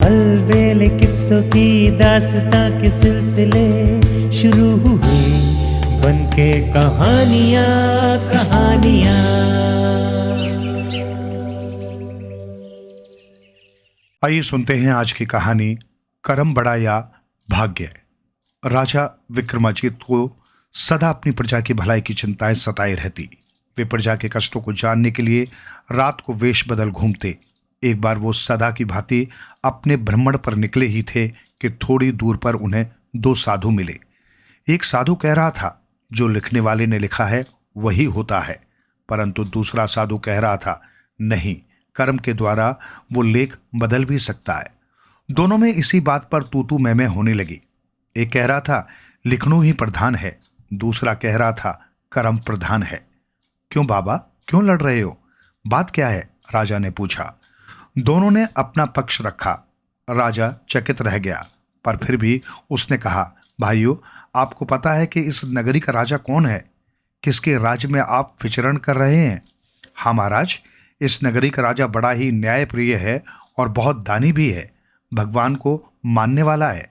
अलबेले किस्सों की दास्तां के सिलसिले शुरू हुए, बनके कहानियां कहानियां। आइए सुनते हैं आज की कहानी, करम बड़ा या भाग्य। राजा विक्रमाजीत को सदा अपनी प्रजा की भलाई की चिंताएं सताए रहती। वे प्रजा के कष्टों को जानने के लिए रात को वेश बदल घूमते। एक बार वो सदा की भांति अपने भ्रमण पर निकले ही थे कि थोड़ी दूर पर उन्हें दो साधु मिले। एक साधु कह रहा था, जो लिखने वाले ने लिखा है वही होता है, परंतु दूसरा साधु कह रहा था, नहीं, कर्म के द्वारा वो लेख बदल भी सकता है। दोनों में इसी बात पर तू मैं होने लगी। एक कह रहा था लिखनू ही प्रधान है, दूसरा कह रहा था कर्म प्रधान है। क्यों बाबा, क्यों लड़ रहे हो? बात क्या है? राजा ने पूछा। दोनों ने अपना पक्ष रखा। राजा चकित रह गया, पर फिर भी उसने कहा, भाइयों, आपको पता है कि इस नगरी का राजा कौन है? किसके राज्य में आप विचरण कर रहे हैं? हाँ महाराज, इस नगरी का राजा बड़ा ही न्यायप्रिय है और बहुत दानी भी है, भगवान को मानने वाला है।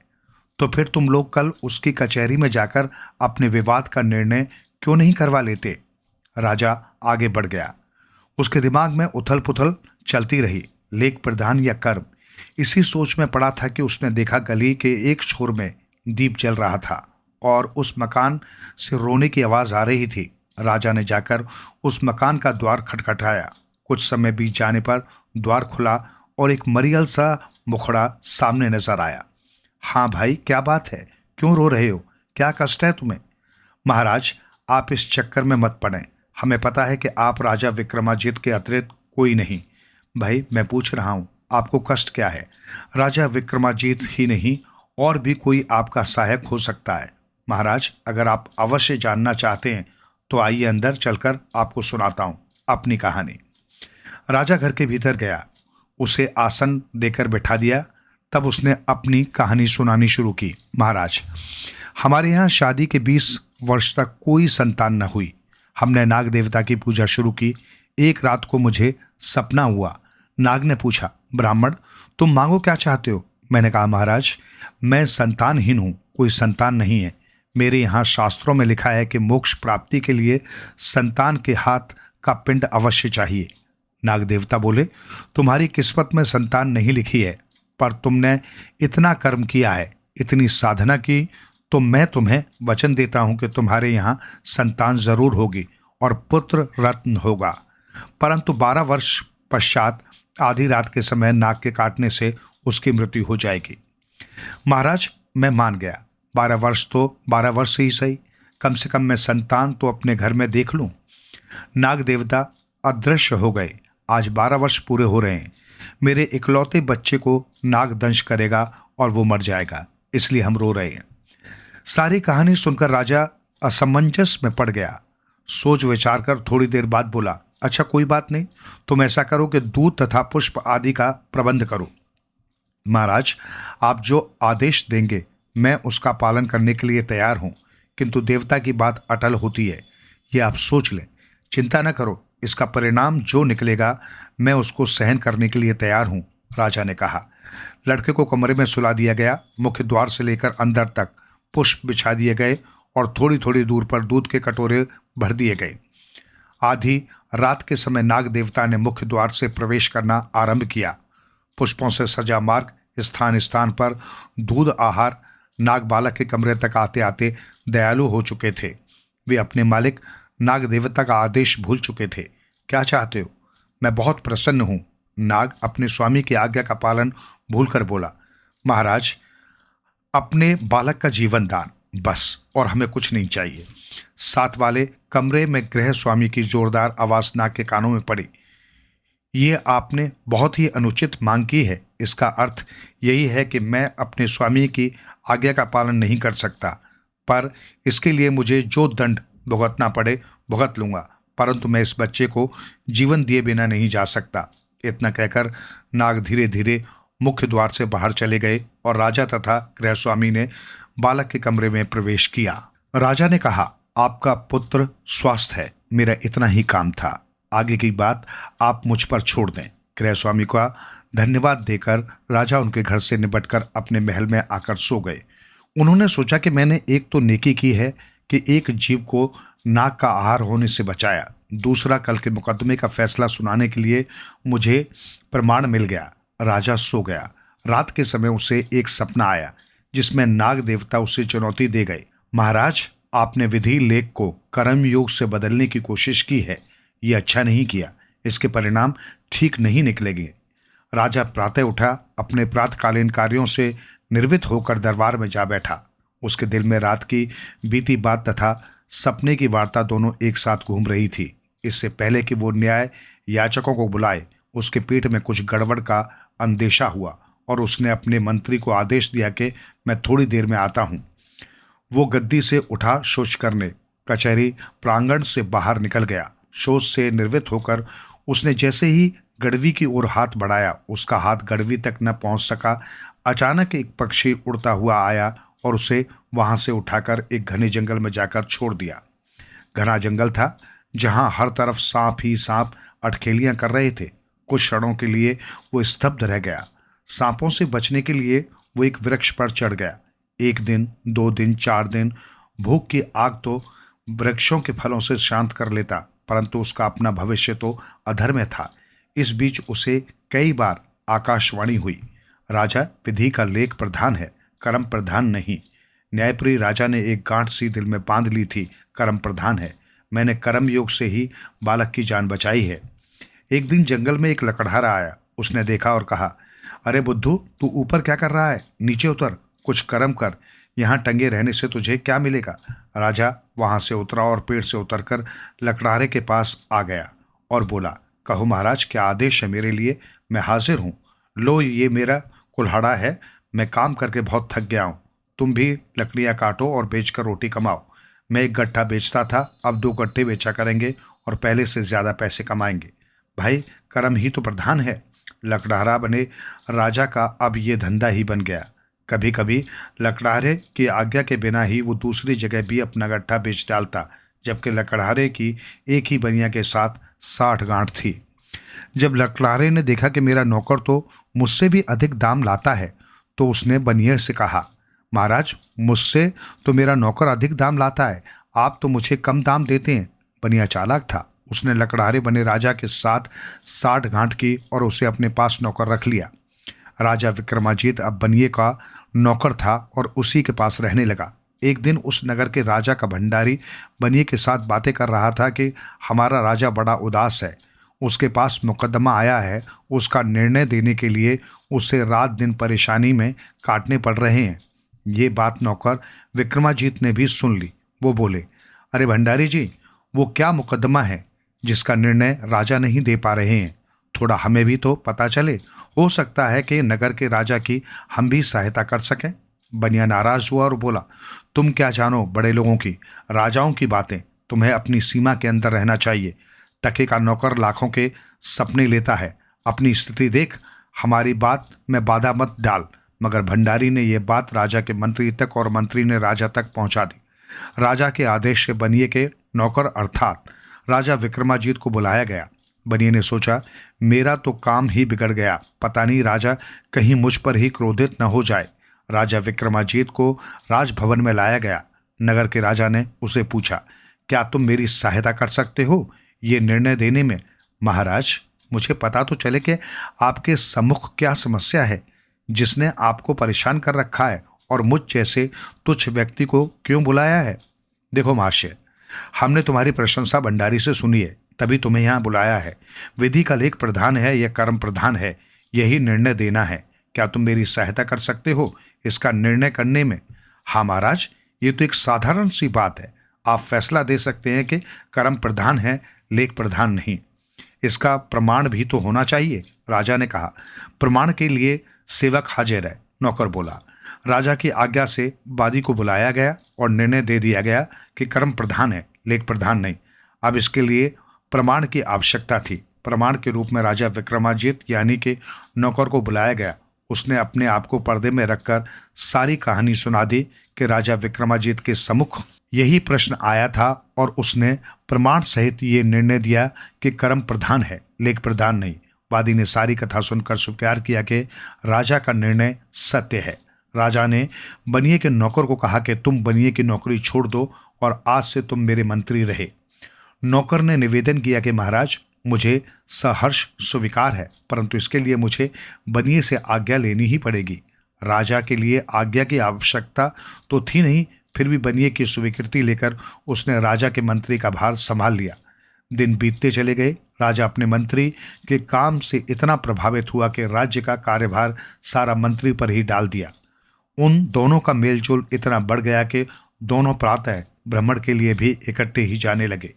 तो फिर तुम लोग कल उसकी कचहरी में जाकर अपने विवाद का निर्णय क्यों नहीं करवा लेते? राजा आगे बढ़ गया। उसके दिमाग में उथल पुथल चलती रही, लेख प्रधान या कर्म। इसी सोच में पड़ा था कि उसने देखा गली के एक छोर में दीप जल रहा था और उस मकान से रोने की आवाज आ रही थी। राजा ने जाकर उस मकान का द्वार खटखटाया। कुछ समय बीत जाने पर द्वार खुला और एक मरियल सा मुखड़ा सामने नजर आया। हाँ भाई, क्या बात है? क्यों रो रहे हो? क्या कष्ट है तुम्हें? महाराज, आप इस चक्कर में मत पड़ें। हमें पता है कि आप राजा विक्रमाजीत के अतिरिक्त कोई नहीं। भाई, मैं पूछ रहा हूं, आपको कष्ट क्या है? राजा विक्रमाजीत ही नहीं, और भी कोई आपका सहायक हो सकता है। महाराज, अगर आप अवश्य जानना चाहते हैं तो आइए अंदर चलकर आपको सुनाता हूं अपनी कहानी। राजा घर के भीतर गया, उसे आसन देकर बिठा दिया। तब उसने अपनी कहानी सुनानी शुरू की। महाराज, हमारे यहाँ शादी के 20 वर्ष तक कोई संतान न हुई। हमने नाग देवता की पूजा शुरू की। एक रात को मुझे सपना हुआ। नाग ने पूछा, ब्राह्मण, तुम मांगो, क्या चाहते हो? मैंने कहा, महाराज, मैं संतानहीन हूं, कोई संतान नहीं है। मेरे यहाँ शास्त्रों में लिखा है कि मोक्ष प्राप्ति के लिए संतान के हाथ का पिंड अवश्य चाहिए। नाग देवता बोले, तुम्हारी किस्मत में संतान नहीं लिखी है, पर तुमने इतना कर्म किया है, इतनी साधना की, तो मैं तुम्हें वचन देता हूं कि तुम्हारे यहाँ संतान जरूर होगी और पुत्र रत्न होगा। परंतु 12 वर्ष पश्चात आधी रात के समय नाग के काटने से उसकी मृत्यु हो जाएगी। महाराज, मैं मान गया। 12 वर्ष तो 12 वर्ष ही सही, कम से कम मैं संतान तो अपने घर में देख लूं। नाग देवता अदृश्य हो गए। आज 12 वर्ष पूरे हो रहे हैं। मेरे इकलौते बच्चे को नाग दंश करेगा और वो मर जाएगा, इसलिए हम रो रहे हैं। सारी कहानी सुनकर राजा असमंजस में पड़ गया। सोच विचार कर थोड़ी देर बाद बोला, अच्छा कोई बात नहीं, तुम ऐसा करो कि दूध तथा पुष्प आदि का प्रबंध करो। महाराज, आप जो आदेश देंगे मैं उसका पालन करने के लिए तैयार हूं, किंतु देवता की बात अटल होती है, ये आप सोच लें। चिंता न करो, इसका परिणाम जो निकलेगा मैं उसको सहन करने के लिए तैयार हूं, राजा ने कहा। लड़के को कमरे में सुला दिया गया। मुख्य द्वार से लेकर अंदर तक पुष्प बिछा दिए गए और थोड़ी थोड़ी दूर पर दूध के कटोरे भर दिए गए। आधी रात के समय नाग देवता ने मुख्य द्वार से प्रवेश करना आरंभ किया। पुष्पों से सजा मार्ग, स्थान स्थान पर दूध आहार। नाग बालक के कमरे तक आते आते दयालु हो चुके थे। वे अपने मालिक नाग देवता का आदेश भूल चुके थे। क्या चाहते हो? मैं बहुत प्रसन्न हूं। नाग अपने स्वामी की आज्ञा का पालन भूलकर बोला, महाराज, अपने बालक का जीवन दान, बस, और हमें कुछ नहीं चाहिए। साथ वाले कमरे में गृह स्वामी की जोरदार आवाज नाग के कानों में पड़ी, ये आपने बहुत ही अनुचित मांग की है। इसका अर्थ यही है कि मैं अपने स्वामी की आज्ञा का पालन नहीं कर सकता, पर इसके लिए मुझे जो दंड भुगतना पड़े भुगत लूंगा, परंतु मैं इस बच्चे को जीवन दिए बिना नहीं जा सकता। इतना कहकर नाग धीरे धीरे मुख्य द्वार से बाहर चले गए और राजा तथा गृहस्वामी ने बालक के कमरे में प्रवेश किया। राजा ने कहा, आपका पुत्र स्वस्थ है, मेरा इतना ही काम था, आगे की बात आप मुझ पर छोड़ दें। गृहस्वामी का धन्यवाद देकर राजा उनके घर से निपटकर अपने महल में आकर सो गए। उन्होंने सोचा कि मैंने एक तो नेकी की है कि एक जीव को नाग का आहार होने से बचाया, दूसरा कल के मुकदमे का फैसला सुनाने के लिए मुझे प्रमाण मिल गया। राजा सो गया। रात के समय उसे एक सपना आया जिसमें नाग देवता उसे चुनौती दे गए। महाराज, आपने विधि लेख को कर्म योग से बदलने की कोशिश की है, ये अच्छा नहीं किया, इसके परिणाम ठीक नहीं निकलेंगे। राजा प्रातः उठा, अपने प्रातकालीन कार्यों से निर्वित होकर दरबार में जा बैठा। उसके दिल में रात की बीती बात तथा सपने की वार्ता दोनों एक साथ घूम रही थी। इससे पहले कि वो न्याय याचकों को बुलाए, उसके पेट में कुछ गड़बड़ का अंदेशा हुआ और उसने अपने मंत्री को आदेश दिया कि मैं थोड़ी देर में आता हूँ। वो गद्दी से उठा, शौच करने कचहरी प्रांगण से बाहर निकल गया। शौच से निर्वित होकर उसने जैसे ही गड़वी की ओर हाथ बढ़ाया, उसका हाथ गड़वी तक न पहुंच सका। अचानक एक पक्षी उड़ता हुआ आया और उसे वहां से उठाकर एक घने जंगल में जाकर छोड़ दिया। घना जंगल था जहां हर तरफ सांप ही सांप अटखेलियां कर रहे थे। कुछ क्षणों के लिए वो स्तब्ध रह गया। सांपों से बचने के लिए वो एक वृक्ष पर चढ़ गया। 1 दिन, 2 दिन, 4 दिन भूख की आग तो वृक्षों के फलों से शांत कर लेता, परंतु उसका अपना भविष्य तो अधर में था। इस बीच उसे कई बार आकाशवाणी हुई, राजा विधि का लेख प्रधान है, कर्म प्रधान नहीं। न्यायप्रिय राजा ने एक गांठ सी दिल में बांध ली थी, कर्म प्रधान है। मैंने कर्म योग से ही बालक की जान बचाई है। एक दिन जंगल में एक लकड़हारा आया। उसने देखा और कहा, अरे बुद्धू, तू ऊपर क्या कर रहा है? नीचे उतर, कुछ कर्म कर। यहाँ टंगे रहने से तुझे क्या मिलेगा? राजा वहां से उतरा और पेड़ से उतरकर लकड़हारे के पास आ गया और बोला, कहो महाराज, क्या आदेश है मेरे लिए? मैं हाजिर हूँ। लो, ये मेरा कुल्हाड़ा है, मैं काम करके बहुत थक गया हूँ। तुम भी लकड़ियाँ काटो और बेचकर रोटी कमाओ। मैं 1 गट्ठा बेचता था, अब 2 गट्ठे बेचा करेंगे और पहले से ज़्यादा पैसे कमाएंगे। भाई, कर्म ही तो प्रधान है। लकड़हारा बने राजा का अब ये धंधा ही बन गया। कभी कभी लकड़हारे की आज्ञा के बिना ही वो दूसरी जगह भी अपना गट्ठा बेच डालता, जबकि लकड़हारे की एक ही बनिया के साथ 60 गांठ थी। जब लकड़हारे ने देखा कि मेरा नौकर तो मुझसे भी अधिक दाम लाता है, तो उसने बनिए से कहा, महाराज, मुझसे तो मेरा नौकर अधिक दाम लाता है, आप तो मुझे कम दाम देते हैं। बनिया चालाक था। उसने लकड़हारे बने राजा के साथ 60 गांठ की और उसे अपने पास नौकर रख लिया। राजा विक्रमाजीत अब बनिए का नौकर था और उसी के पास रहने लगा। एक दिन उस नगर के राजा का भंडारी बनिए के साथ बातें कर रहा था कि हमारा राजा बड़ा उदास है, उसके पास मुकदमा आया है, उसका निर्णय देने के लिए उसे रात दिन परेशानी में काटने पड़ रहे हैं। ये बात नौकर विक्रमाजीत ने भी सुन ली। वो बोले, अरे भंडारी जी, वो क्या मुकदमा है जिसका निर्णय राजा नहीं दे पा रहे हैं? थोड़ा हमें भी तो पता चले, हो सकता है कि नगर के राजा की हम भी सहायता कर सकें। बनिया नाराज हुआ और बोला, तुम क्या जानो बड़े लोगों की, राजाओं की बातें? तुम्हें अपनी सीमा के अंदर रहना चाहिए। टके का नौकर लाखों के सपने लेता है। अपनी स्थिति देख, हमारी बात में बाधा मत डाल। मगर भंडारी ने यह बात राजा के मंत्री तक और मंत्री ने राजा तक पहुंचा दी। राजा के आदेश से बनिए के नौकर अर्थात राजा विक्रमाजीत को बुलाया गया। बनिए ने सोचा, मेरा तो काम ही बिगड़ गया, पता नहीं राजा कहीं मुझ पर ही क्रोधित न हो जाए। राजा विक्रमाजीत को राजभवन में लाया गया। नगर के राजा ने उसे पूछा, क्या तुम मेरी सहायता कर सकते हो ये निर्णय देने में? महाराज, मुझे पता तो चले कि आपके सम्मुख क्या समस्या है जिसने आपको परेशान कर रखा है और मुझ जैसे तुच्छ व्यक्ति को क्यों बुलाया है। देखो महाशय, हमने तुम्हारी प्रशंसा भंडारी से सुनी है, तभी तुम्हें यहाँ बुलाया है। विधि का लेख प्रधान है या कर्म प्रधान है, यही निर्णय देना है। क्या तुम मेरी सहायता कर सकते हो इसका निर्णय करने में? हाँ महाराज, ये तो एक साधारण सी बात है। आप फैसला दे सकते हैं कि कर्म प्रधान है, लेख प्रधान नहीं। इसका प्रमाण भी तो होना चाहिए। राजा ने कहा, प्रमाण के लिए सेवक हाजिर है। नौकर बोला। राजा की आज्ञा से वादी को बुलाया गया और निर्णय दे दिया गया कि कर्म प्रधान है, लेख प्रधान नहीं। अब इसके लिए प्रमाण की आवश्यकता थी। प्रमाण के रूप में राजा विक्रमाजीत यानी कि नौकर को बुलाया गया। उसने अपने आप को पर्दे में रखकर सारी कहानी सुना दी कि राजा विक्रमाजीत के सम्मुख यही प्रश्न आया था और उसने प्रमाण सहित ये निर्णय दिया कि कर्म प्रधान है, लेख प्रधान नहीं। वादी ने सारी कथा सुनकर स्वीकार किया कि राजा का निर्णय सत्य है। राजा ने बनिए के नौकर को कहा कि तुम बनिए की नौकरी छोड़ दो और आज से तुम मेरे मंत्री रहे। नौकर ने निवेदन किया कि महाराज, मुझे सहर्ष स्वीकार है, परंतु इसके लिए मुझे बनिए से आज्ञा लेनी ही पड़ेगी। राजा के लिए आज्ञा की आवश्यकता तो थी नहीं, फिर भी बनिए की स्वीकृति लेकर उसने राजा के मंत्री का भार संभाल लिया। दिन बीतते चले गए। राजा अपने मंत्री के काम से इतना प्रभावित हुआ कि राज्य का कार्यभार सारा मंत्री पर ही डाल दिया। उन दोनों का मेलजोल इतना बढ़ गया कि दोनों प्रातः भ्रमण के लिए भी इकट्ठे ही जाने लगे।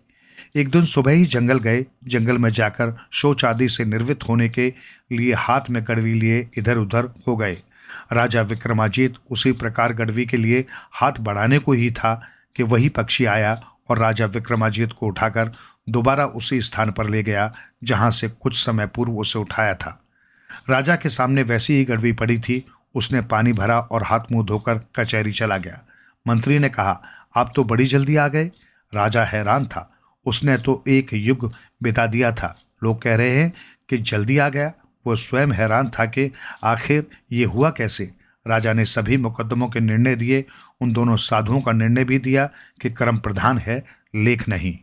एक दिन सुबह ही जंगल गए। जंगल में जाकर शौच आदि से निर्वृत्त होने के लिए हाथ में कड़वी लिए इधर उधर हो गए। राजा विक्रमाजीत उसी प्रकार गड़वी के लिए हाथ बढ़ाने को ही था कि वही पक्षी आया और राजा विक्रमाजीत को उठाकर दोबारा उसी स्थान पर ले गया जहां से कुछ समय पूर्व उसे उठाया था। राजा के सामने वैसी ही गड़वी पड़ी थी। उसने पानी भरा और हाथ मुंह धोकर कचहरी चला गया। मंत्री ने कहा, आप तो बड़ी जल्दी आ गए। राजा हैरान था। उसने तो एक युग बिता दिया था, लोग कह रहे हैं कि जल्दी आ गया। वो स्वयं हैरान था कि आखिर ये हुआ कैसे। राजा ने सभी मुकदमों के निर्णय दिए। उन दोनों साधुओं का निर्णय भी दिया कि कर्म प्रधान है, लेख नहीं।